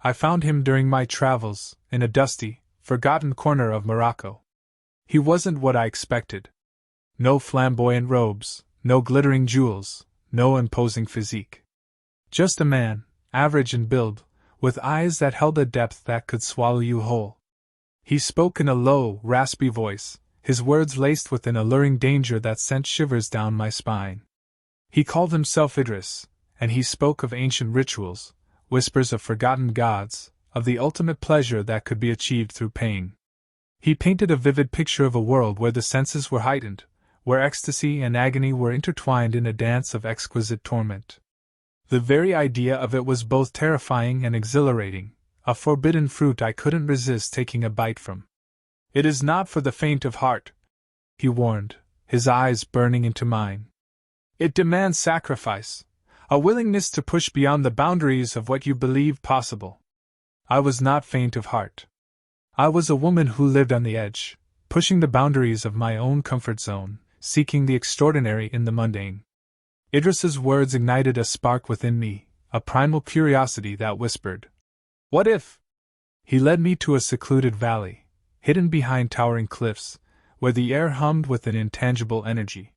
I found him during my travels, in a dusty, forgotten corner of Morocco. He wasn't what I expected. No flamboyant robes, no glittering jewels, no imposing physique. Just a man, average in build, with eyes that held a depth that could swallow you whole. He spoke in a low, raspy voice, his words laced with an alluring danger that sent shivers down my spine. He called himself Idris, and he spoke of ancient rituals, whispers of forgotten gods, of the ultimate pleasure that could be achieved through pain. He painted a vivid picture of a world where the senses were heightened, where ecstasy and agony were intertwined in a dance of exquisite torment. The very idea of it was both terrifying and exhilarating, a forbidden fruit I couldn't resist taking a bite from. "It is not for the faint of heart," he warned, his eyes burning into mine. "It demands sacrifice, a willingness to push beyond the boundaries of what you believe possible." I was not faint of heart. I was a woman who lived on the edge, pushing the boundaries of my own comfort zone, seeking the extraordinary in the mundane. Idris's words ignited a spark within me, a primal curiosity that whispered, "What if?" He led me to a secluded valley, hidden behind towering cliffs, where the air hummed with an intangible energy.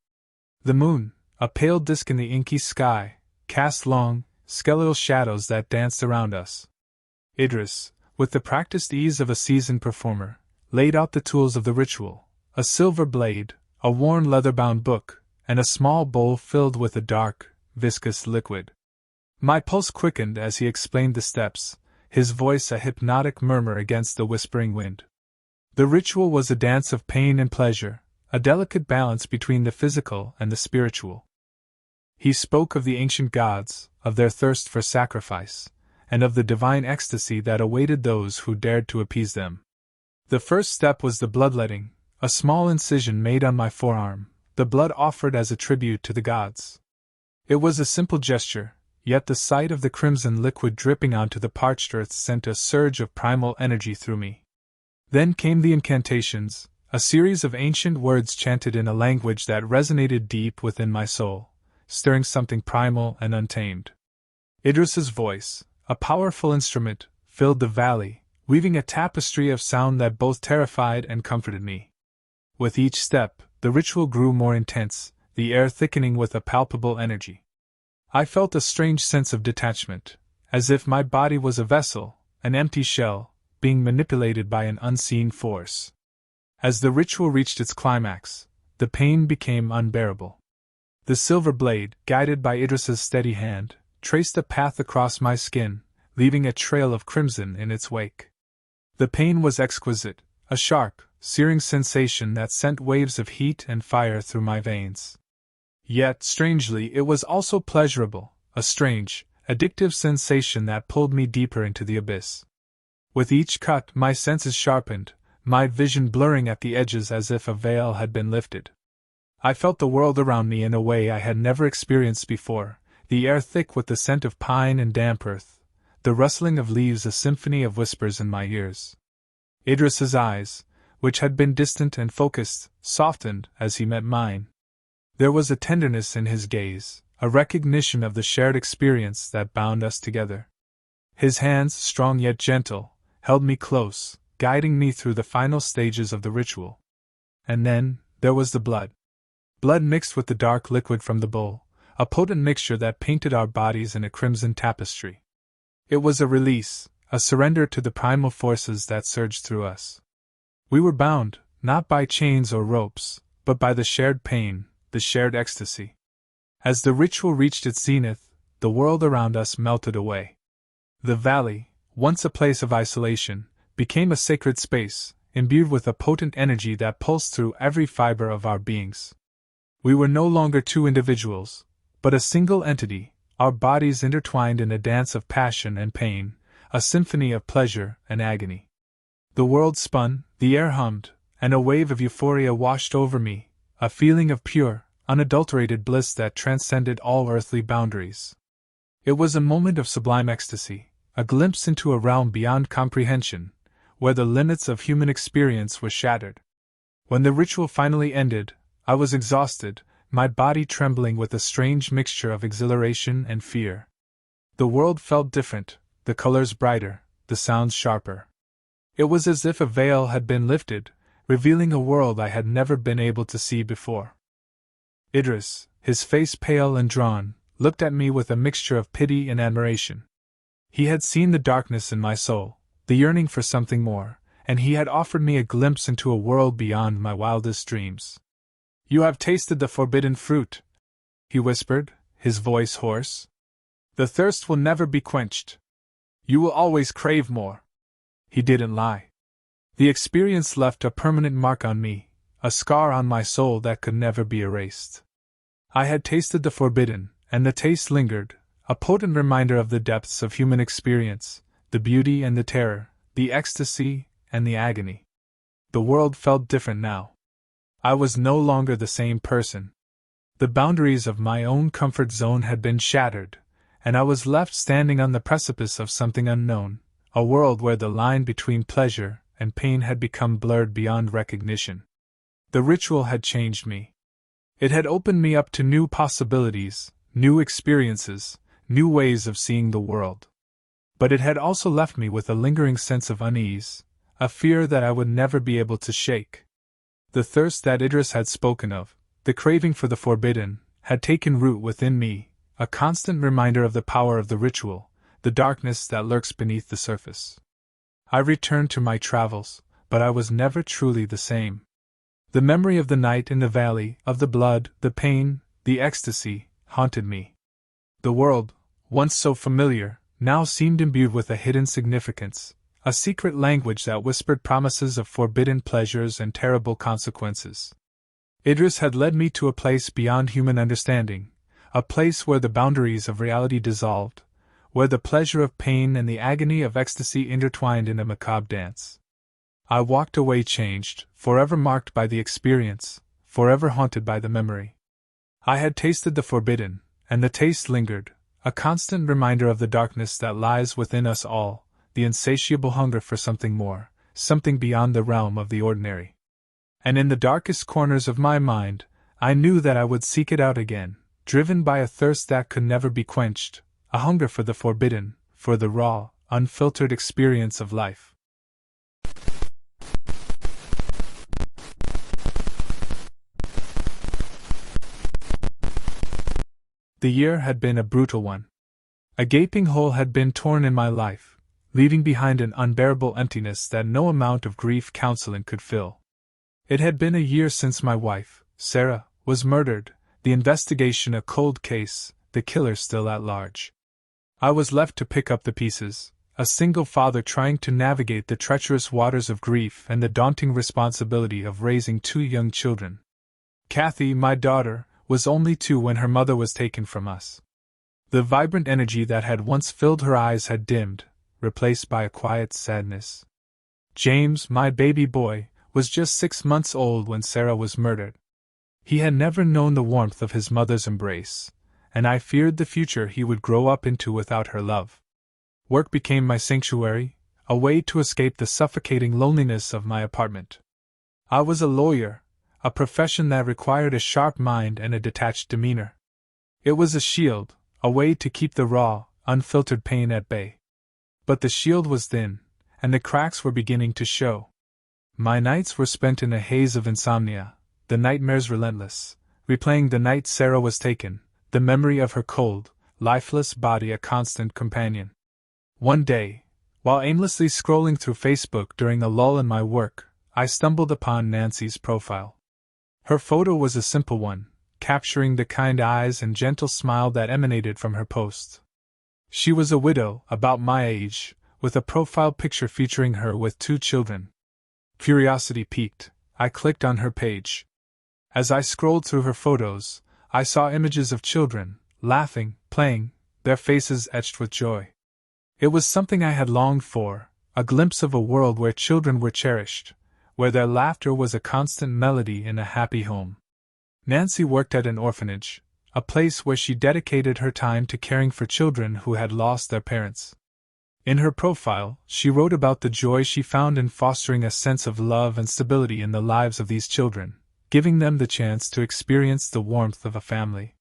The moon, a pale disk in the inky sky, cast long, skeletal shadows that danced around us. Idris, with the practiced ease of a seasoned performer, laid out the tools of the ritual: a silver blade, a worn leather-bound book, and a small bowl filled with a dark, viscous liquid. My pulse quickened as he explained the steps, his voice a hypnotic murmur against the whispering wind. The ritual was a dance of pain and pleasure, a delicate balance between the physical and the spiritual. He spoke of the ancient gods, of their thirst for sacrifice, and of the divine ecstasy that awaited those who dared to appease them. The first step was the bloodletting, a small incision made on my forearm, the blood offered as a tribute to the gods. It was a simple gesture, yet the sight of the crimson liquid dripping onto the parched earth sent a surge of primal energy through me. Then came the incantations, a series of ancient words chanted in a language that resonated deep within my soul, stirring something primal and untamed. Idris's voice, a powerful instrument, filled the valley, weaving a tapestry of sound that both terrified and comforted me. With each step, the ritual grew more intense, the air thickening with a palpable energy. I felt a strange sense of detachment, as if my body was a vessel, an empty shell, being manipulated by an unseen force. As the ritual reached its climax, the pain became unbearable. The silver blade, guided by Idris's steady hand, traced a path across my skin, leaving a trail of crimson in its wake. The pain was exquisite, a sharp, searing sensation that sent waves of heat and fire through my veins. Yet, strangely, it was also pleasurable, a strange, addictive sensation that pulled me deeper into the abyss. With each cut, my senses sharpened, my vision blurring at the edges as if a veil had been lifted. I felt the world around me in a way I had never experienced before, the air thick with the scent of pine and damp earth, the rustling of leaves a symphony of whispers in my ears. Idris's eyes, which had been distant and focused, softened as he met mine. There was a tenderness in his gaze, a recognition of the shared experience that bound us together. His hands, strong yet gentle, held me close, guiding me through the final stages of the ritual. And then, there was the blood. Blood mixed with the dark liquid from the bowl, a potent mixture that painted our bodies in a crimson tapestry. It was a release, a surrender to the primal forces that surged through us. We were bound, not by chains or ropes, but by the shared pain, the shared ecstasy. As the ritual reached its zenith, the world around us melted away. The valley, once a place of isolation, became a sacred space, imbued with a potent energy that pulsed through every fiber of our beings. We were no longer two individuals, but a single entity, our bodies intertwined in a dance of passion and pain, a symphony of pleasure and agony. The world spun, the air hummed, and a wave of euphoria washed over me, a feeling of pure, unadulterated bliss that transcended all earthly boundaries. It was a moment of sublime ecstasy, a glimpse into a realm beyond comprehension, where the limits of human experience were shattered. When the ritual finally ended, I was exhausted, my body trembling with a strange mixture of exhilaration and fear. The world felt different, the colors brighter, the sounds sharper. It was as if a veil had been lifted, revealing a world I had never been able to see before. Idris, his face pale and drawn, looked at me with a mixture of pity and admiration. He had seen the darkness in my soul, the yearning for something more, and he had offered me a glimpse into a world beyond my wildest dreams. "You have tasted the forbidden fruit," he whispered, his voice hoarse. "The thirst will never be quenched. You will always crave more." He didn't lie. The experience left a permanent mark on me, a scar on my soul that could never be erased. I had tasted the forbidden, and the taste lingered, a potent reminder of the depths of human experience, the beauty and the terror, the ecstasy and the agony. The world felt different now. I was no longer the same person. The boundaries of my own comfort zone had been shattered, and I was left standing on the precipice of something unknown, a world where the line between pleasure and pain had become blurred beyond recognition. The ritual had changed me. It had opened me up to new possibilities, new experiences, new ways of seeing the world. But it had also left me with a lingering sense of unease, a fear that I would never be able to shake. The thirst that Idris had spoken of, the craving for the forbidden, had taken root within me, a constant reminder of the power of the ritual, the darkness that lurks beneath the surface. I returned to my travels, but I was never truly the same. The memory of the night in the valley, of the blood, the pain, the ecstasy, haunted me. The world, once so familiar, now seemed imbued with a hidden significance, a secret language that whispered promises of forbidden pleasures and terrible consequences. Idris had led me to a place beyond human understanding, a place where the boundaries of reality dissolved, where the pleasure of pain and the agony of ecstasy intertwined in a macabre dance. I walked away changed, forever marked by the experience, forever haunted by the memory. I had tasted the forbidden, and the taste lingered, a constant reminder of the darkness that lies within us all, the insatiable hunger for something more, something beyond the realm of the ordinary. And in the darkest corners of my mind, I knew that I would seek it out again, driven by a thirst that could never be quenched, a hunger for the forbidden, for the raw, unfiltered experience of life. The year had been a brutal one. A gaping hole had been torn in my life, leaving behind an unbearable emptiness that no amount of grief counseling could fill. It had been a year since my wife, Sarah, was murdered, the investigation a cold case, the killer still at large. I was left to pick up the pieces, a single father trying to navigate the treacherous waters of grief and the daunting responsibility of raising 2 young children. Kathy, my daughter, was only 2 when her mother was taken from us. The vibrant energy that had once filled her eyes had dimmed, replaced by a quiet sadness. James, my baby boy, was just 6 months old when Sarah was murdered. He had never known the warmth of his mother's embrace, and I feared the future he would grow up into without her love. Work became my sanctuary, a way to escape the suffocating loneliness of my apartment. I was a lawyer, a profession that required a sharp mind and a detached demeanor. It was a shield, a way to keep the raw, unfiltered pain at bay. But the shield was thin, and the cracks were beginning to show. My nights were spent in a haze of insomnia, the nightmares relentless, replaying the night Sarah was taken, the memory of her cold, lifeless body a constant companion. One day, while aimlessly scrolling through Facebook during a lull in my work, I stumbled upon Nancy's profile. Her photo was a simple one, capturing the kind eyes and gentle smile that emanated from her post. She was a widow, about my age, with a profile picture featuring her with 2 children. Curiosity piqued, I clicked on her page. As I scrolled through her photos, I saw images of children, laughing, playing, their faces etched with joy. It was something I had longed for, a glimpse of a world where children were cherished, where their laughter was a constant melody in a happy home. Nancy worked at an orphanage, a place where she dedicated her time to caring for children who had lost their parents. In her profile, she wrote about the joy she found in fostering a sense of love and stability in the lives of these children, giving them the chance to experience the warmth of a family.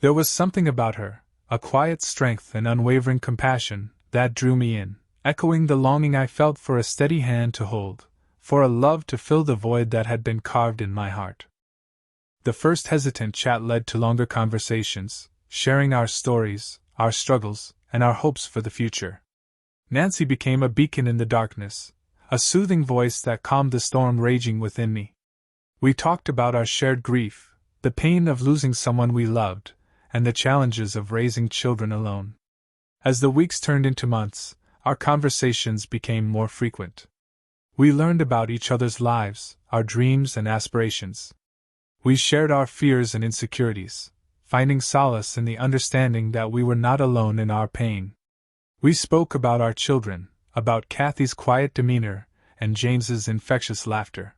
There was something about her, a quiet strength and unwavering compassion, that drew me in, echoing the longing I felt for a steady hand to hold, for a love to fill the void that had been carved in my heart. The first hesitant chat led to longer conversations, sharing our stories, our struggles, and our hopes for the future. Nancy became a beacon in the darkness, a soothing voice that calmed the storm raging within me. We talked about our shared grief, the pain of losing someone we loved, and the challenges of raising children alone. As the weeks turned into months, our conversations became more frequent. We learned about each other's lives, our dreams and aspirations. We shared our fears and insecurities, finding solace in the understanding that we were not alone in our pain. We spoke about our children, about Kathy's quiet demeanor, and James's infectious laughter.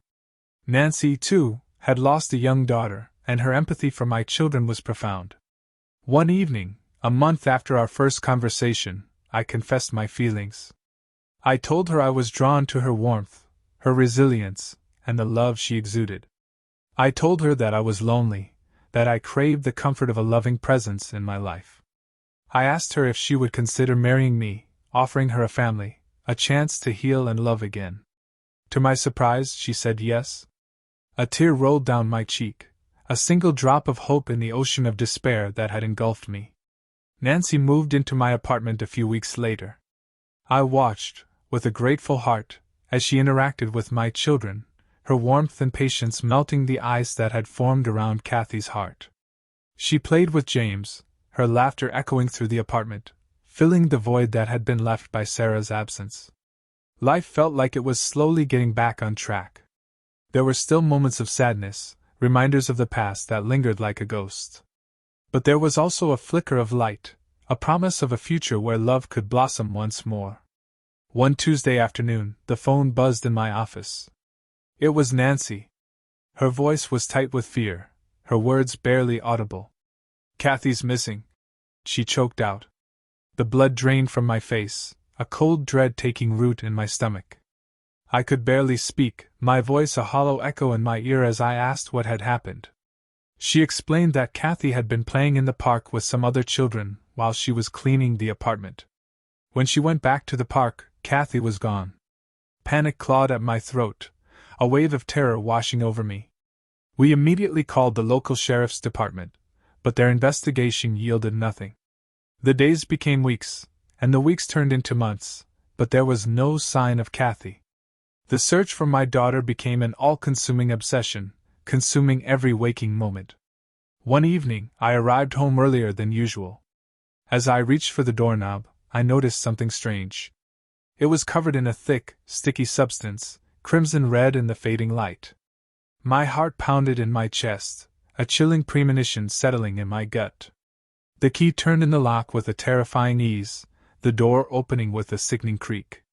Nancy, too, had lost a young daughter, and her empathy for my children was profound. One evening, a month after our first conversation, I confessed my feelings. I told her I was drawn to her warmth, her resilience, and the love she exuded. I told her that I was lonely, that I craved the comfort of a loving presence in my life. I asked her if she would consider marrying me, offering her a family, a chance to heal and love again. To my surprise, she said yes. A tear rolled down my cheek, a single drop of hope in the ocean of despair that had engulfed me. Nancy moved into my apartment a few weeks later. I watched, with a grateful heart, as she interacted with my children, her warmth and patience melting the ice that had formed around Kathy's heart. She played with James, her laughter echoing through the apartment, filling the void that had been left by Sarah's absence. Life felt like it was slowly getting back on track. There were still moments of sadness, reminders of the past that lingered like a ghost. But there was also a flicker of light, a promise of a future where love could blossom once more. One Tuesday afternoon, the phone buzzed in my office. It was Nancy. Her voice was tight with fear, her words barely audible. "Kathy's missing," she choked out. The blood drained from my face, a cold dread taking root in my stomach. I could barely speak, my voice a hollow echo in my ear as I asked what had happened. She explained that Kathy had been playing in the park with some other children while she was cleaning the apartment. When she went back to the park, Kathy was gone. Panic clawed at my throat, a wave of terror washing over me. We immediately called the local sheriff's department, but their investigation yielded nothing. The days became weeks, and the weeks turned into months, but there was no sign of Kathy. The search for my daughter became an all-consuming obsession, consuming every waking moment. One evening, I arrived home earlier than usual. As I reached for the doorknob, I noticed something strange. It was covered in a thick, sticky substance, crimson red in the fading light. My heart pounded in my chest, a chilling premonition settling in my gut. The key turned in the lock with a terrifying ease, the door opening with a sickening creak.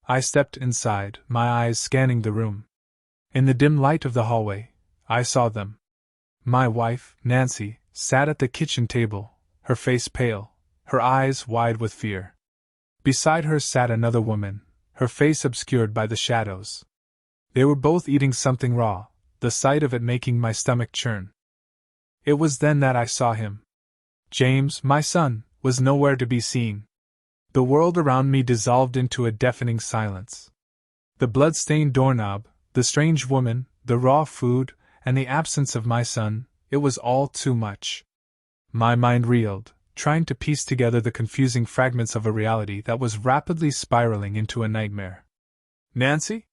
I stepped inside, my eyes scanning the room. In the dim light of the hallway, I saw them. My wife, Nancy, sat at the kitchen table, her face pale, her eyes wide with fear. Beside her sat another woman, her face obscured by the shadows. They were both eating something raw, the sight of it making my stomach churn. It was then that I saw him. James, my son, was nowhere to be seen. The world around me dissolved into a deafening silence. The blood-stained doorknob, the strange woman, the raw food, and the absence of my son, it was all too much. My mind reeled, trying to piece together the confusing fragments of a reality that was rapidly spiraling into a nightmare. "Nancy?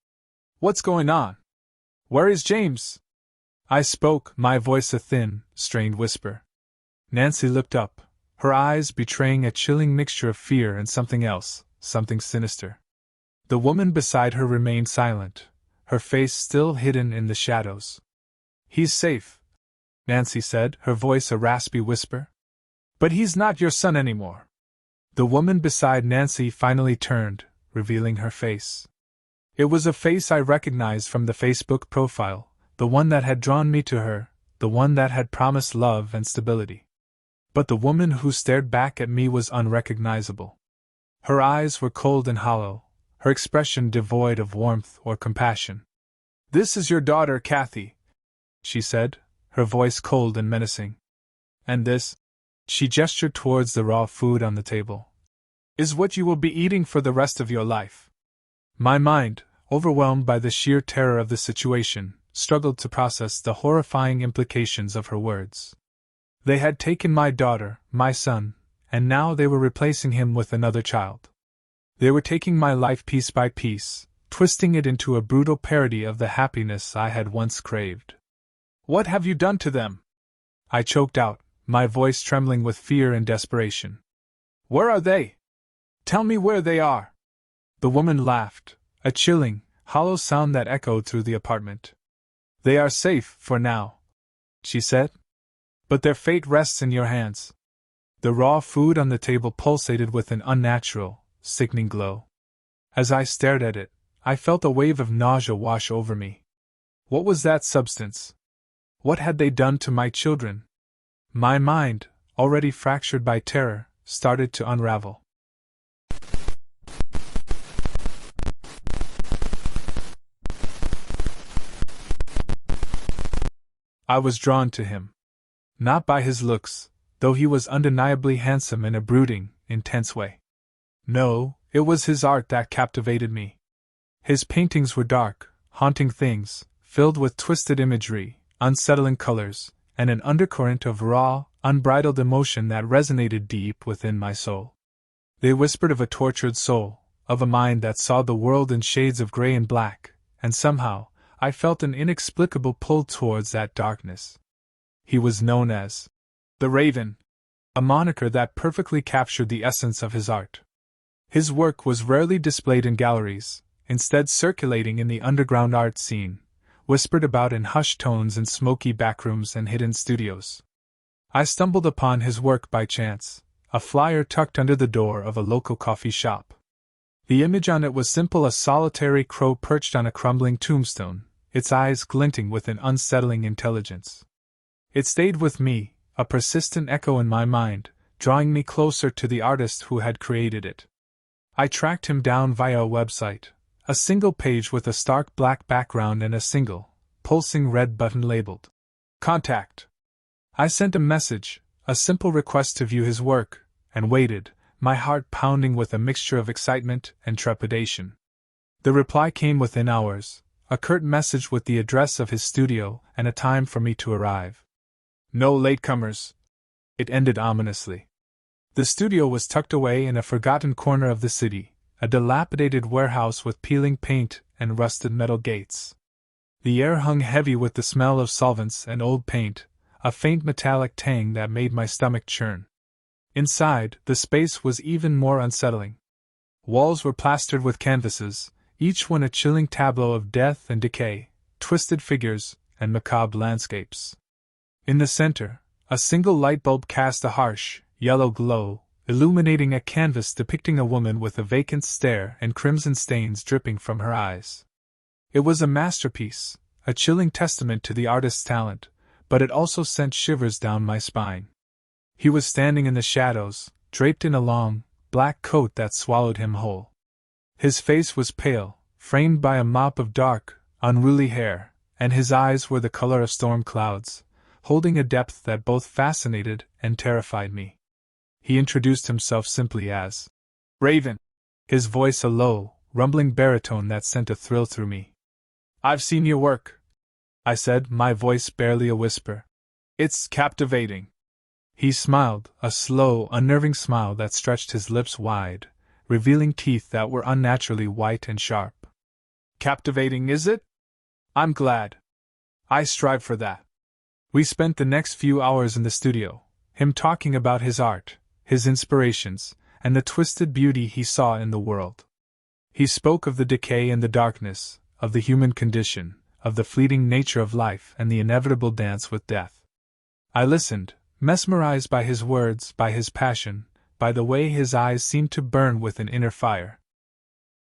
What's going on? Where is James?" I spoke, my voice a thin, strained whisper. Nancy looked up, her eyes betraying a chilling mixture of fear and something else, something sinister. The woman beside her remained silent, her face still hidden in the shadows. "He's safe," Nancy said, her voice a raspy whisper. "But he's not your son anymore." The woman beside Nancy finally turned, revealing her face. It was a face I recognized from the Facebook profile, the one that had drawn me to her, the one that had promised love and stability. But the woman who stared back at me was unrecognizable. Her eyes were cold and hollow, her expression devoid of warmth or compassion. "This is your daughter, Kathy," she said, her voice cold and menacing. "And this?" She gestured towards the raw food on the table. is what you will be eating for the rest of your life. My mind, overwhelmed by the sheer terror of the situation, struggled to process the horrifying implications of her words. They had taken my daughter, my son, and now they were replacing him with another child. They were taking my life piece by piece, twisting it into a brutal parody of the happiness I had once craved. What have you done to them? I choked out, my voice trembling with fear and desperation. Where are they? Tell me where they are. The woman laughed, a chilling, hollow sound that echoed through the apartment. They are safe for now, she said. But their fate rests in your hands. The raw food on the table pulsated with an unnatural, sickening glow. As I stared at it, I felt a wave of nausea wash over me. What was that substance? What had they done to my children? My mind, already fractured by terror, started to unravel. I was drawn to him. Not by his looks, though he was undeniably handsome in a brooding, intense way. No, it was his art that captivated me. His paintings were dark, haunting things, filled with twisted imagery, unsettling colors, and an undercurrent of raw, unbridled emotion that resonated deep within my soul. They whispered of a tortured soul, of a mind that saw the world in shades of gray and black, and somehow, I felt an inexplicable pull towards that darkness. He was known as the Raven, a moniker that perfectly captured the essence of his art. His work was rarely displayed in galleries, instead circulating in the underground art scene, whispered about in hushed tones in smoky backrooms and hidden studios. I stumbled upon his work by chance, a flyer tucked under the door of a local coffee shop. The image on it was simple: a solitary crow perched on a crumbling tombstone, its eyes glinting with an unsettling intelligence. It stayed with me, a persistent echo in my mind, drawing me closer to the artist who had created it. I tracked him down via a website, a single page with a stark black background and a single, pulsing red button labeled Contact. I sent a message, a simple request to view his work, and waited, my heart pounding with a mixture of excitement and trepidation. The reply came within hours, a curt message with the address of his studio and a time for me to arrive. No latecomers, it ended ominously. The studio was tucked away in a forgotten corner of the city, a dilapidated warehouse with peeling paint and rusted metal gates. The air hung heavy with the smell of solvents and old paint, a faint metallic tang that made my stomach churn. Inside, the space was even more unsettling. Walls were plastered with canvases, each one a chilling tableau of death and decay, twisted figures, and macabre landscapes. In the center, a single light bulb cast a harsh, yellow glow, illuminating a canvas depicting a woman with a vacant stare and crimson stains dripping from her eyes. It was a masterpiece, a chilling testament to the artist's talent, but it also sent shivers down my spine. He was standing in the shadows, draped in a long, black coat that swallowed him whole. His face was pale, framed by a mop of dark, unruly hair, and his eyes were the color of storm clouds, holding a depth that both fascinated and terrified me. He introduced himself simply as Raven, his voice a low, rumbling baritone that sent a thrill through me. "I've seen your work," I said, my voice barely a whisper. "It's captivating." He smiled, a slow, unnerving smile that stretched his lips wide, revealing teeth that were unnaturally white and sharp. "Captivating, is it? I'm glad. I strive for that." We spent the next few hours in the studio, him talking about his art, his inspirations, and the twisted beauty he saw in the world. He spoke of the decay and the darkness, of the human condition, of the fleeting nature of life and the inevitable dance with death. I listened, mesmerized by his words, by his passion, by the way his eyes seemed to burn with an inner fire.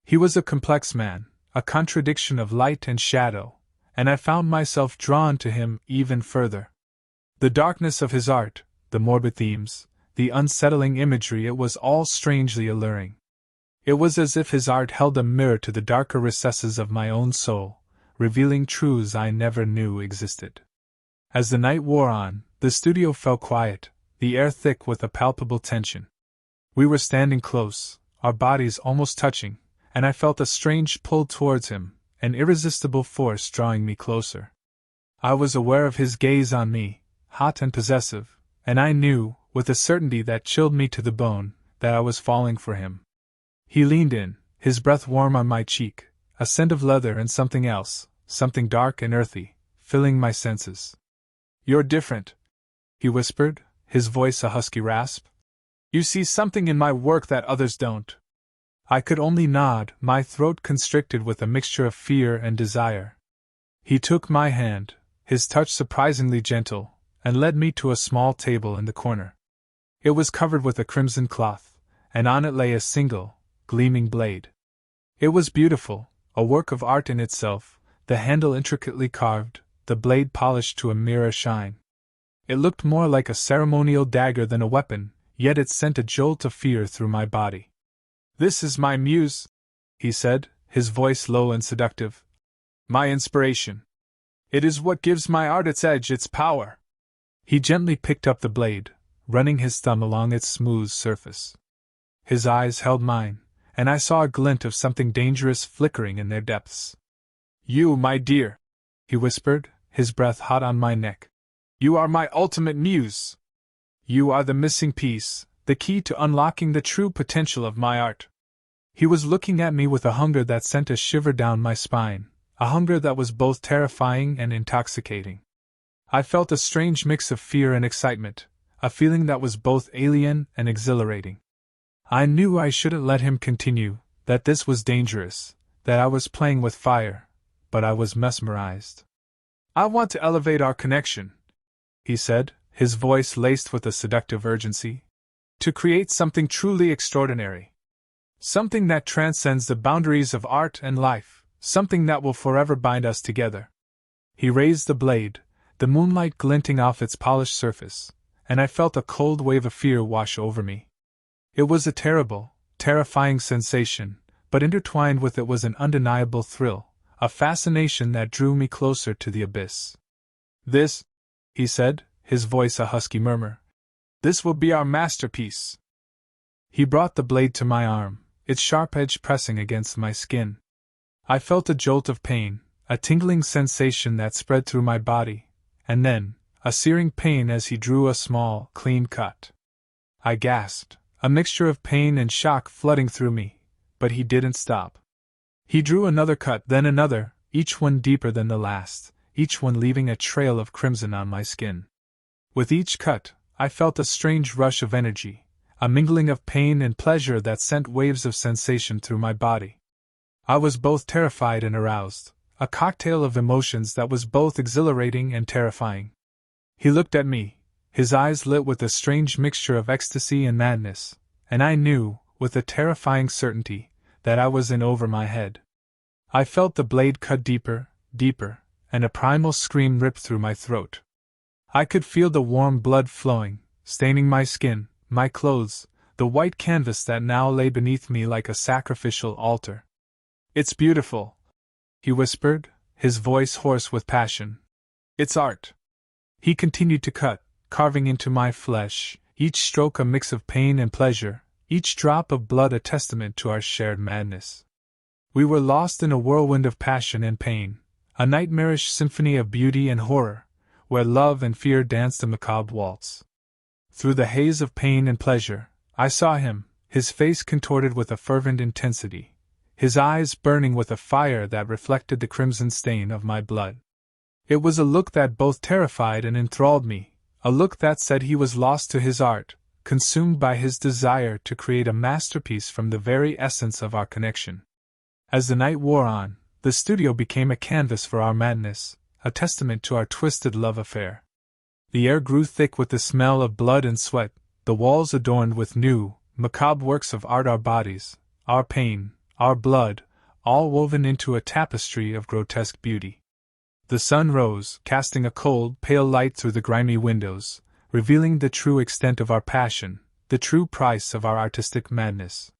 He was a complex man, a contradiction of light and shadow, and I found myself drawn to him even further. The darkness of his art, the morbid themes, the unsettling imagery, it was all strangely alluring. It was as if his art held a mirror to the darker recesses of my own soul, revealing truths I never knew existed. As the night wore on, the studio fell quiet, the air thick with a palpable tension. We were standing close, our bodies almost touching, and I felt a strange pull towards him, an irresistible force drawing me closer. I was aware of his gaze on me, hot and possessive, and I knew, with a certainty that chilled me to the bone, that I was falling for him. He leaned in, his breath warm on my cheek, a scent of leather and something else, something dark and earthy, filling my senses. "You're different," he whispered, his voice a husky rasp. "You see something in my work that others don't." I could only nod, my throat constricted with a mixture of fear and desire. He took my hand, his touch surprisingly gentle, and led me to a small table in the corner. It was covered with a crimson cloth, and on it lay a single, gleaming blade. It was beautiful, a work of art in itself, the handle intricately carved, the blade polished to a mirror shine. It looked more like a ceremonial dagger than a weapon, yet it sent a jolt of fear through my body. "This is my muse," he said, his voice low and seductive. "My inspiration. It is what gives my art its edge, its power." He gently picked up the blade, running his thumb along its smooth surface. His eyes held mine, and I saw a glint of something dangerous flickering in their depths. "You, my dear," he whispered, his breath hot on my neck. "You are my ultimate muse. You are the missing piece, the key to unlocking the true potential of my art." He was looking at me with a hunger that sent a shiver down my spine, a hunger that was both terrifying and intoxicating. I felt a strange mix of fear and excitement, a feeling that was both alien and exhilarating. I knew I shouldn't let him continue, that this was dangerous, that I was playing with fire, but I was mesmerized. "I want to elevate our connection," he said, his voice laced with a seductive urgency. "To create something truly extraordinary. Something that transcends the boundaries of art and life, something that will forever bind us together." He raised the blade, the moonlight glinting off its polished surface, and I felt a cold wave of fear wash over me. It was a terrible, terrifying sensation, but intertwined with it was an undeniable thrill, a fascination that drew me closer to the abyss. "This," he said, his voice a husky murmur, "this will be our masterpiece." He brought the blade to my arm, its sharp edge pressing against my skin. I felt a jolt of pain, a tingling sensation that spread through my body, and then, a searing pain as he drew a small, clean cut. I gasped, a mixture of pain and shock flooding through me, but he didn't stop. He drew another cut, then another, each one deeper than the last, each one leaving a trail of crimson on my skin. With each cut, I felt a strange rush of energy, a mingling of pain and pleasure that sent waves of sensation through my body. I was both terrified and aroused, a cocktail of emotions that was both exhilarating and terrifying. He looked at me, his eyes lit with a strange mixture of ecstasy and madness, and I knew, with a terrifying certainty, that I was in over my head. I felt the blade cut deeper, deeper, and a primal scream ripped through my throat. I could feel the warm blood flowing, staining my skin, my clothes, the white canvas that now lay beneath me like a sacrificial altar. "It's beautiful," he whispered, his voice hoarse with passion. "It's art." He continued to cut, carving into my flesh, each stroke a mix of pain and pleasure, each drop of blood a testament to our shared madness. We were lost in a whirlwind of passion and pain, a nightmarish symphony of beauty and horror, where love and fear danced a macabre waltz. Through the haze of pain and pleasure, I saw him, his face contorted with a fervent intensity, his eyes burning with a fire that reflected the crimson stain of my blood. It was a look that both terrified and enthralled me, a look that said he was lost to his art, consumed by his desire to create a masterpiece from the very essence of our connection. As the night wore on, the studio became a canvas for our madness, a testament to our twisted love affair. The air grew thick with the smell of blood and sweat, the walls adorned with new, macabre works of art, our bodies, our pain, our blood, all woven into a tapestry of grotesque beauty. The sun rose, casting a cold, pale light through the grimy windows, revealing the true extent of our passion, the true price of our artistic madness.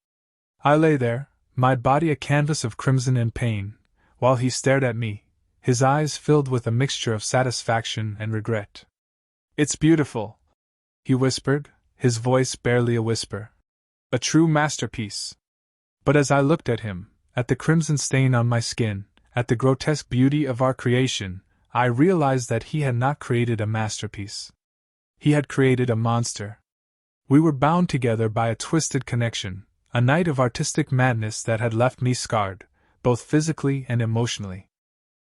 I lay there, my body a canvas of crimson and pain, while he stared at me, his eyes filled with a mixture of satisfaction and regret. "It's beautiful," he whispered, his voice barely a whisper. A true masterpiece. But as I looked at him, at the crimson stain on my skin, at the grotesque beauty of our creation, I realized that he had not created a masterpiece. He had created a monster. We were bound together by a twisted connection, a night of artistic madness that had left me scarred, both physically and emotionally.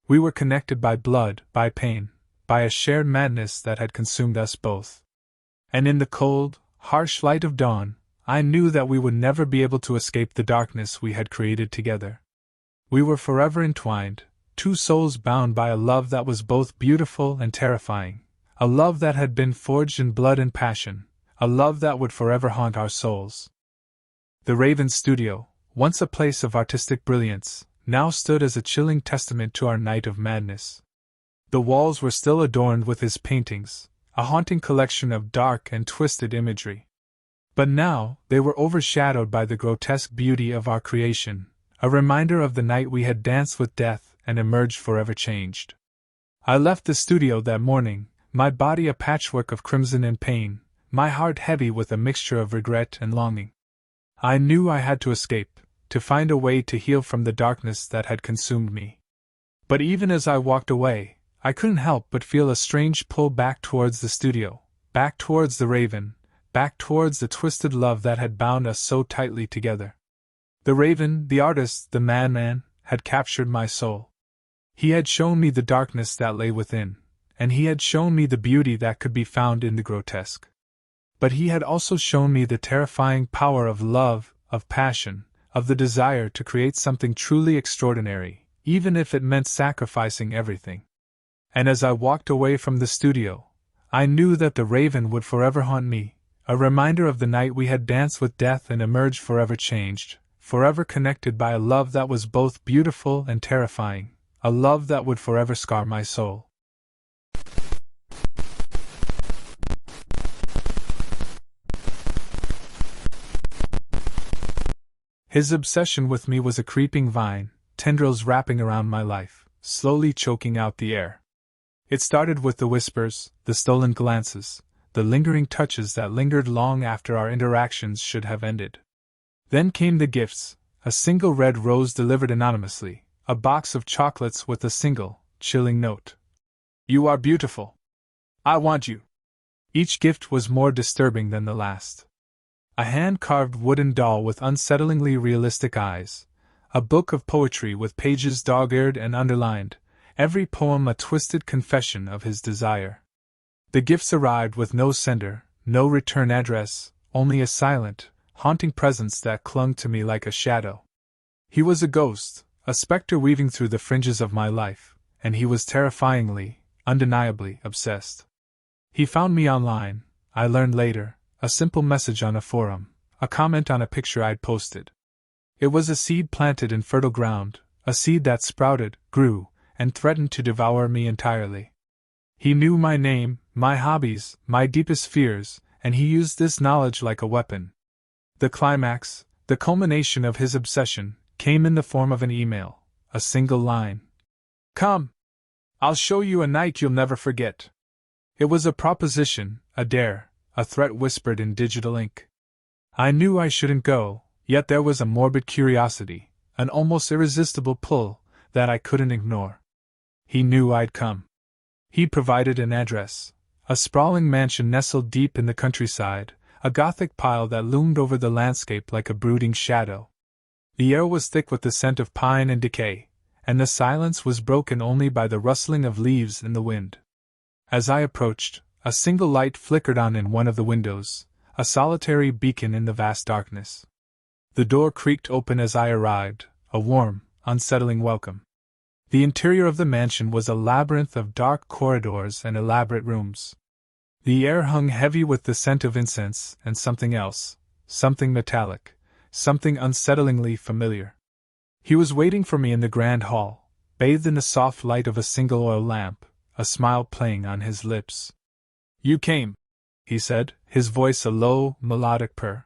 We were connected by blood, by pain, by a shared madness that had consumed us both. And in the cold, harsh light of dawn, I knew that we would never be able to escape the darkness we had created together. We were forever entwined, two souls bound by a love that was both beautiful and terrifying, a love that had been forged in blood and passion, a love that would forever haunt our souls. The Raven Studio, once a place of artistic brilliance, now stood as a chilling testament to our night of madness. The walls were still adorned with his paintings, a haunting collection of dark and twisted imagery. But now, they were overshadowed by the grotesque beauty of our creation, a reminder of the night we had danced with death and emerged forever changed. I left the studio that morning, my body a patchwork of crimson and pain, my heart heavy with a mixture of regret and longing. I knew I had to escape, to find a way to heal from the darkness that had consumed me. But even as I walked away, I couldn't help but feel a strange pull back towards the studio, back towards the Raven, back towards the twisted love that had bound us so tightly together. The Raven, the artist, the madman, had captured my soul. He had shown me the darkness that lay within, and he had shown me the beauty that could be found in the grotesque. But he had also shown me the terrifying power of love, of passion, of the desire to create something truly extraordinary, even if it meant sacrificing everything. And as I walked away from the studio, I knew that the Raven would forever haunt me, a reminder of the night we had danced with death and emerged forever changed, forever connected by a love that was both beautiful and terrifying, a love that would forever scar my soul. His obsession with me was a creeping vine, tendrils wrapping around my life, slowly choking out the air. It started with the whispers, the stolen glances, the lingering touches that lingered long after our interactions should have ended. Then came the gifts, a single red rose delivered anonymously, a box of chocolates with a single, chilling note. "You are beautiful. I want you." Each gift was more disturbing than the last. A hand-carved wooden doll with unsettlingly realistic eyes, a book of poetry with pages dog-eared and underlined, every poem a twisted confession of his desire. The gifts arrived with no sender, no return address, only a silent, haunting presence that clung to me like a shadow. He was a ghost, a specter weaving through the fringes of my life, and he was terrifyingly, undeniably obsessed. He found me online, I learned later, a simple message on a forum, a comment on a picture I'd posted. It was a seed planted in fertile ground, a seed that sprouted, grew, and threatened to devour me entirely. He knew my name, my hobbies, my deepest fears, and he used this knowledge like a weapon. The climax, the culmination of his obsession, came in the form of an email, a single line. "Come! I'll show you a night you'll never forget." It was a proposition, a dare, a threat whispered in digital ink. I knew I shouldn't go, yet there was a morbid curiosity, an almost irresistible pull, that I couldn't ignore. He knew I'd come. He provided an address, a sprawling mansion nestled deep in the countryside, a Gothic pile that loomed over the landscape like a brooding shadow. The air was thick with the scent of pine and decay, and the silence was broken only by the rustling of leaves in the wind. As I approached, a single light flickered on in one of the windows, a solitary beacon in the vast darkness. The door creaked open as I arrived, a warm, unsettling welcome. The interior of the mansion was a labyrinth of dark corridors and elaborate rooms. The air hung heavy with the scent of incense and something else, something metallic, something unsettlingly familiar. He was waiting for me in the grand hall, bathed in the soft light of a single oil lamp, a smile playing on his lips. "You came," he said, his voice a low, melodic purr.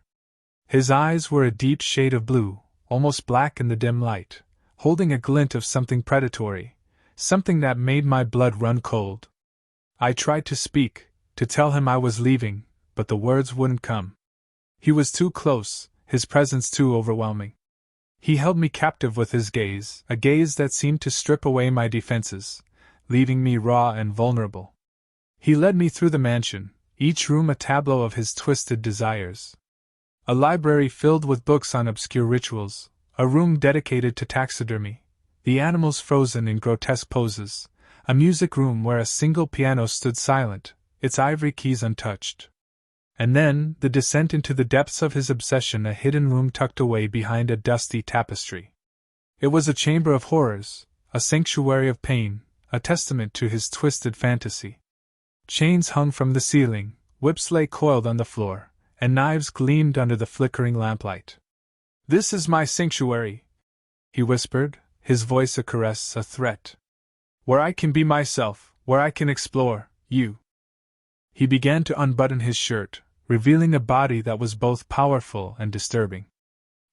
His eyes were a deep shade of blue, almost black in the dim light, holding a glint of something predatory, something that made my blood run cold. I tried to speak, to tell him I was leaving, but the words wouldn't come. He was too close, his presence too overwhelming. He held me captive with his gaze, a gaze that seemed to strip away my defenses, leaving me raw and vulnerable. He led me through the mansion, each room a tableau of his twisted desires. A library filled with books on obscure rituals, a room dedicated to taxidermy, the animals frozen in grotesque poses, a music room where a single piano stood silent, its ivory keys untouched. And then, the descent into the depths of his obsession, a hidden room tucked away behind a dusty tapestry. It was a chamber of horrors, a sanctuary of pain, a testament to his twisted fantasy. Chains hung from the ceiling, whips lay coiled on the floor, and knives gleamed under the flickering lamplight. "This is my sanctuary," he whispered, his voice a caress, a threat. "Where I can be myself, where I can explore you." He began to unbutton his shirt, revealing a body that was both powerful and disturbing.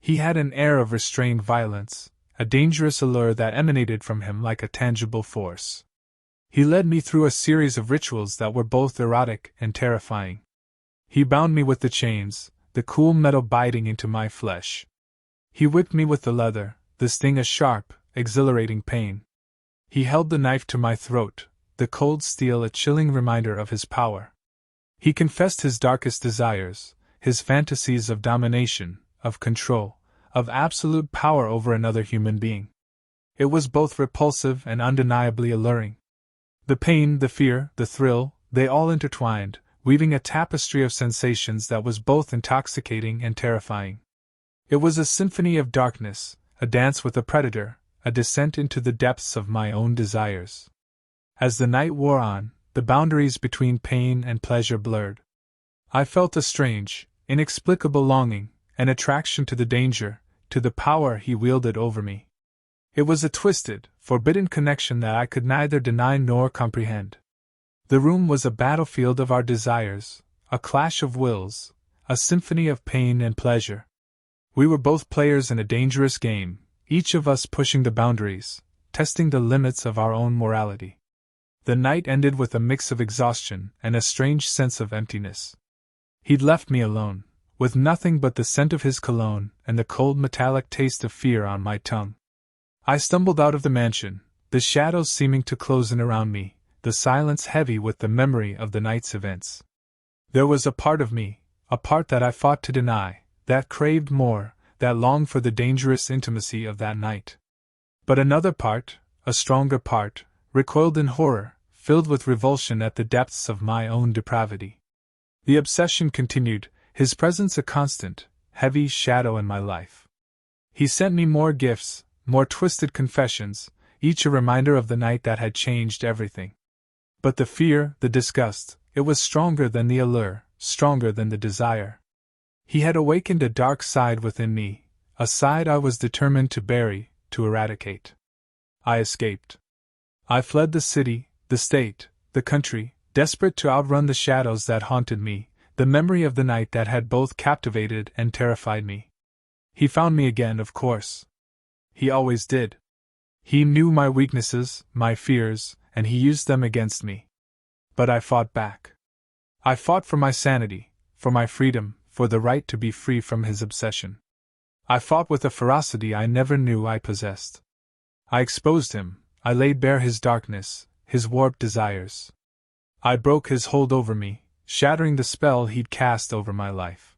He had an air of restrained violence, a dangerous allure that emanated from him like a tangible force. He led me through a series of rituals that were both erotic and terrifying. He bound me with the chains, the cool metal biting into my flesh. He whipped me with the leather, the sting a sharp, exhilarating pain. He held the knife to my throat, the cold steel a chilling reminder of his power. He confessed his darkest desires, his fantasies of domination, of control, of absolute power over another human being. It was both repulsive and undeniably alluring. The pain, the fear, the thrill, they all intertwined, weaving a tapestry of sensations that was both intoxicating and terrifying. It was a symphony of darkness, a dance with a predator, a descent into the depths of my own desires. As the night wore on, the boundaries between pain and pleasure blurred. I felt a strange, inexplicable longing, an attraction to the danger, to the power he wielded over me. It was a twisted, forbidden connection that I could neither deny nor comprehend. The room was a battlefield of our desires, a clash of wills, a symphony of pain and pleasure. We were both players in a dangerous game, each of us pushing the boundaries, testing the limits of our own morality. The night ended with a mix of exhaustion and a strange sense of emptiness. He'd left me alone, with nothing but the scent of his cologne and the cold metallic taste of fear on my tongue. I stumbled out of the mansion, the shadows seeming to close in around me, the silence heavy with the memory of the night's events. There was a part of me, a part that I fought to deny, that craved more, that longed for the dangerous intimacy of that night. But another part, a stronger part, recoiled in horror, filled with revulsion at the depths of my own depravity. The obsession continued, his presence a constant, heavy shadow in my life. He sent me more gifts, more twisted confessions, each a reminder of the night that had changed everything. But the fear, the disgust, it was stronger than the allure, stronger than the desire. He had awakened a dark side within me, a side I was determined to bury, to eradicate. I escaped. I fled the city, the state, the country, desperate to outrun the shadows that haunted me, the memory of the night that had both captivated and terrified me. He found me again, of course. He always did. He knew my weaknesses, my fears, and he used them against me. But I fought back. I fought for my sanity, for my freedom, for the right to be free from his obsession. I fought with a ferocity I never knew I possessed. I exposed him, I laid bare his darkness, his warped desires. I broke his hold over me, shattering the spell he'd cast over my life.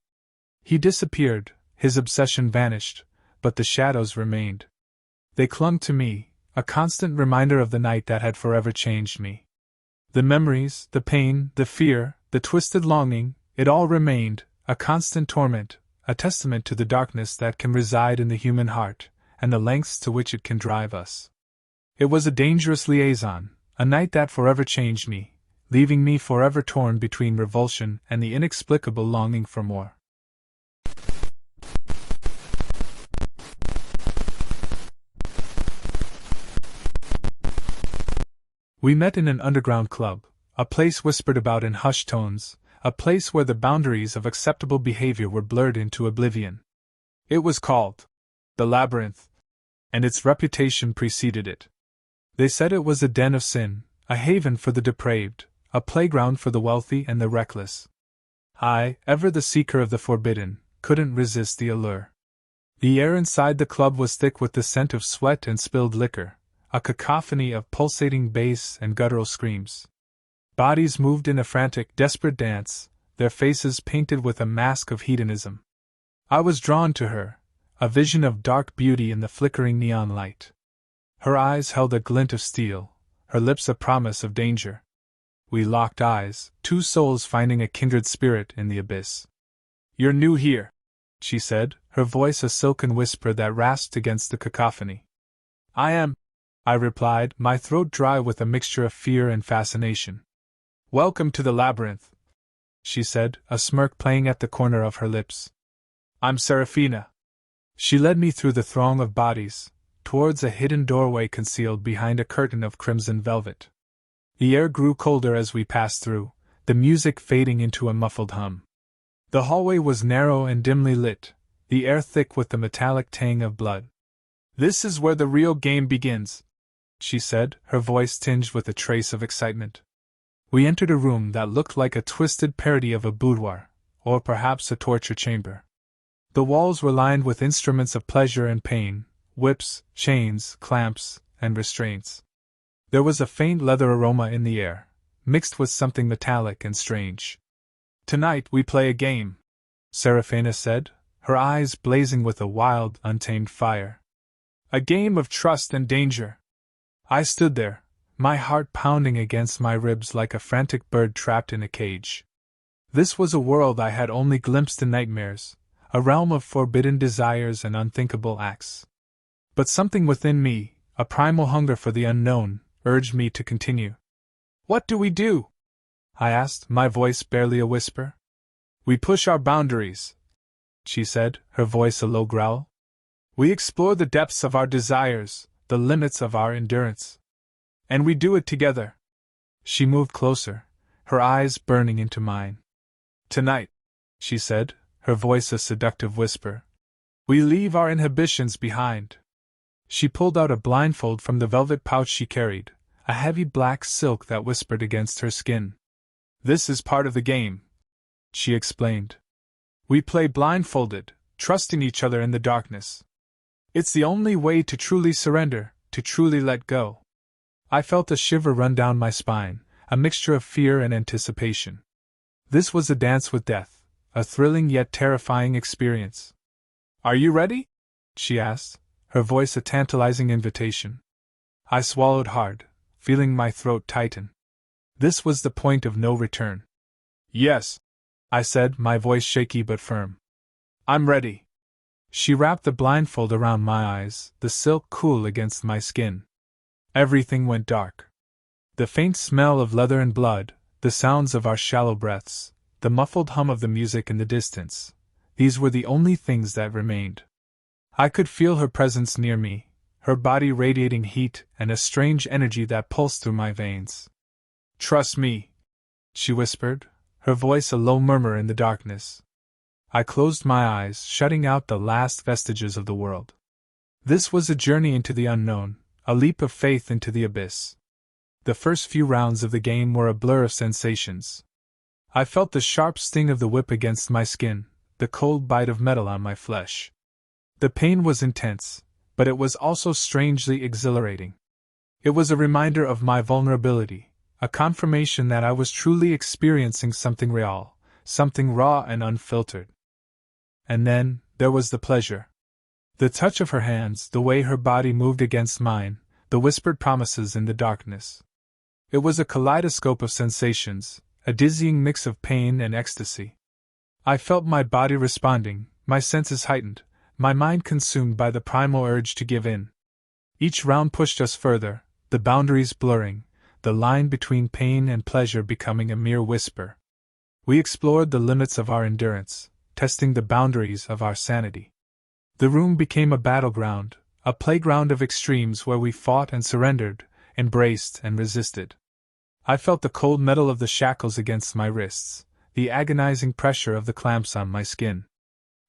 He disappeared, his obsession vanished, but the shadows remained. They clung to me, a constant reminder of the night that had forever changed me. The memories, the pain, the fear, the twisted longing, it all remained, a constant torment, a testament to the darkness that can reside in the human heart, and the lengths to which it can drive us. It was a dangerous liaison, a night that forever changed me, leaving me forever torn between revulsion and the inexplicable longing for more. We met in an underground club, a place whispered about in hushed tones, a place where the boundaries of acceptable behavior were blurred into oblivion. It was called the Labyrinth, and its reputation preceded it. They said it was a den of sin, a haven for the depraved, a playground for the wealthy and the reckless. I, ever the seeker of the forbidden, couldn't resist the allure. The air inside the club was thick with the scent of sweat and spilled liquor, a cacophony of pulsating bass and guttural screams. Bodies moved in a frantic, desperate dance, their faces painted with a mask of hedonism. I was drawn to her, a vision of dark beauty in the flickering neon light. Her eyes held a glint of steel, her lips a promise of danger. We locked eyes, two souls finding a kindred spirit in the abyss. "You're new here," she said, her voice a silken whisper that rasped against the cacophony. "I am," I replied, my throat dry with a mixture of fear and fascination. "Welcome to the labyrinth," she said, a smirk playing at the corner of her lips. "I'm Serafina." She led me through the throng of bodies, towards a hidden doorway concealed behind a curtain of crimson velvet. The air grew colder as we passed through, the music fading into a muffled hum. The hallway was narrow and dimly lit, the air thick with the metallic tang of blood. "This is where the real game begins," she said, her voice tinged with a trace of excitement. We entered a room that looked like a twisted parody of a boudoir, or perhaps a torture chamber. The walls were lined with instruments of pleasure and pain, whips, chains, clamps, and restraints. There was a faint leather aroma in the air, mixed with something metallic and strange. "Tonight we play a game," Serafina said, her eyes blazing with a wild, untamed fire. "A game of trust and danger." I stood there, my heart pounding against my ribs like a frantic bird trapped in a cage. This was a world I had only glimpsed in nightmares, a realm of forbidden desires and unthinkable acts. But something within me, a primal hunger for the unknown, urged me to continue. "What do we do?" I asked, my voice barely a whisper. "We push our boundaries," she said, her voice a low growl. "We explore the depths of our desires, the limits of our endurance. And we do it together." She moved closer, her eyes burning into mine. "Tonight," she said, her voice a seductive whisper, "we leave our inhibitions behind." She pulled out a blindfold from the velvet pouch she carried, a heavy black silk that whispered against her skin. "This is part of the game," she explained. "We play blindfolded, trusting each other in the darkness. It's the only way to truly surrender, to truly let go." I felt a shiver run down my spine, a mixture of fear and anticipation. This was a dance with death, a thrilling yet terrifying experience. "Are you ready?" she asked, her voice a tantalizing invitation. I swallowed hard, feeling my throat tighten. This was the point of no return. "Yes," I said, my voice shaky but firm. "I'm ready." She wrapped the blindfold around my eyes, the silk cool against my skin. Everything went dark. The faint smell of leather and blood, the sounds of our shallow breaths, the muffled hum of the music in the distance, these were the only things that remained. I could feel her presence near me, her body radiating heat and a strange energy that pulsed through my veins. "Trust me," she whispered, her voice a low murmur in the darkness. I closed my eyes, shutting out the last vestiges of the world. This was a journey into the unknown, a leap of faith into the abyss. The first few rounds of the game were a blur of sensations. I felt the sharp sting of the whip against my skin, the cold bite of metal on my flesh. The pain was intense, but it was also strangely exhilarating. It was a reminder of my vulnerability, a confirmation that I was truly experiencing something real, something raw and unfiltered. And then, there was the pleasure. The touch of her hands, the way her body moved against mine, the whispered promises in the darkness. It was a kaleidoscope of sensations, a dizzying mix of pain and ecstasy. I felt my body responding, my senses heightened, my mind consumed by the primal urge to give in. Each round pushed us further, the boundaries blurring, the line between pain and pleasure becoming a mere whisper. We explored the limits of our endurance, testing the boundaries of our sanity. The room became a battleground, a playground of extremes where we fought and surrendered, embraced and resisted. I felt the cold metal of the shackles against my wrists, the agonizing pressure of the clamps on my skin.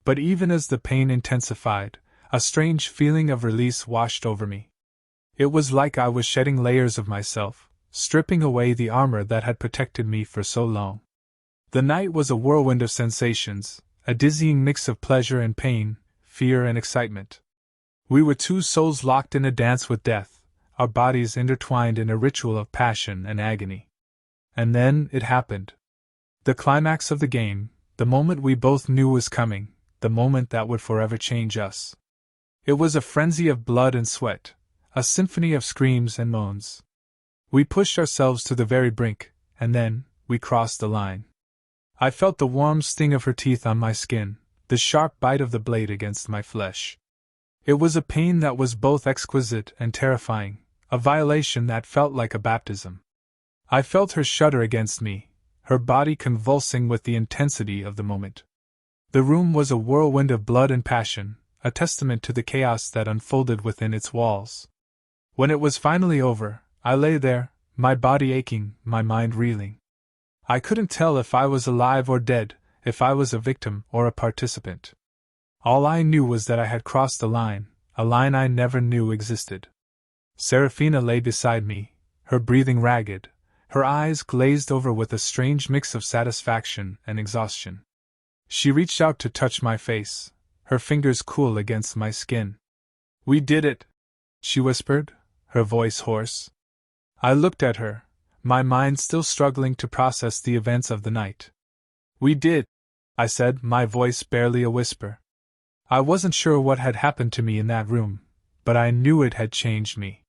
But even as the pain intensified, a strange feeling of release washed over me. It was like I was shedding layers of myself, stripping away the armor that had protected me for so long. The night was a whirlwind of sensations, a dizzying mix of pleasure and pain, fear and excitement. We were two souls locked in a dance with death, our bodies intertwined in a ritual of passion and agony. And then it happened. The climax of the game, the moment we both knew was coming, the moment that would forever change us. It was a frenzy of blood and sweat, a symphony of screams and moans. We pushed ourselves to the very brink, and then, we crossed the line. I felt the warm sting of her teeth on my skin, the sharp bite of the blade against my flesh. It was a pain that was both exquisite and terrifying, a violation that felt like a baptism. I felt her shudder against me, her body convulsing with the intensity of the moment. The room was a whirlwind of blood and passion, a testament to the chaos that unfolded within its walls. When it was finally over, I lay there, my body aching, my mind reeling. I couldn't tell if I was alive or dead, if I was a victim or a participant. All I knew was that I had crossed a line I never knew existed. Serafina lay beside me, her breathing ragged, her eyes glazed over with a strange mix of satisfaction and exhaustion. She reached out to touch my face, her fingers cool against my skin. "We did it," she whispered, her voice hoarse. I looked at her, my mind still struggling to process the events of the night. "We did," I said, my voice barely a whisper. I wasn't sure what had happened to me in that room, but I knew it had changed me.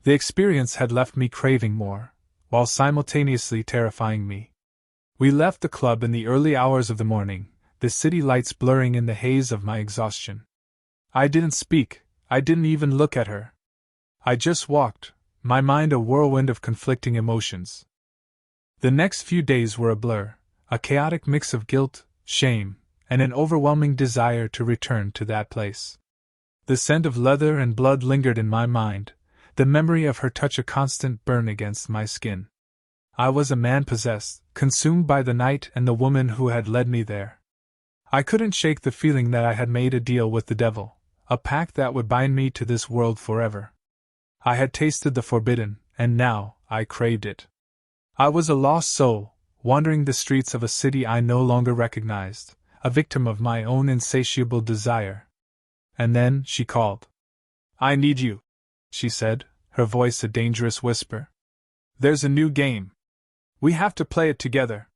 The experience had left me craving more, while simultaneously terrifying me. We left the club in the early hours of the morning, the city lights blurring in the haze of my exhaustion. I didn't speak, I didn't even look at her. I just walked, my mind a whirlwind of conflicting emotions. The next few days were a blur, a chaotic mix of guilt, shame, and an overwhelming desire to return to that place. The scent of leather and blood lingered in my mind, the memory of her touch a constant burn against my skin. I was a man possessed, consumed by the night and the woman who had led me there. I couldn't shake the feeling that I had made a deal with the devil, a pact that would bind me to this world forever. I had tasted the forbidden, and now I craved it. I was a lost soul, wandering the streets of a city I no longer recognized, a victim of my own insatiable desire. And then she called. "I need you," she said, her voice a dangerous whisper. "There's a new game. We have to play it together."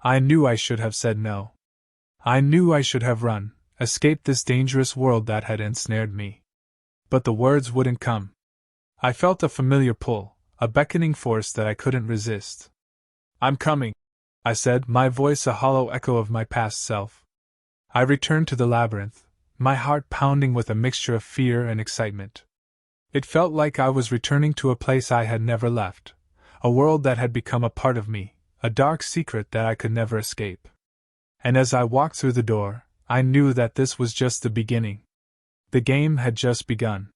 I knew I should have said no. I knew I should have run, escaped this dangerous world that had ensnared me. But the words wouldn't come. I felt a familiar pull, a beckoning force that I couldn't resist. "I'm coming," I said, my voice a hollow echo of my past self. I returned to the labyrinth, my heart pounding with a mixture of fear and excitement. It felt like I was returning to a place I had never left, a world that had become a part of me, a dark secret that I could never escape. And as I walked through the door, I knew that this was just the beginning. The game had just begun.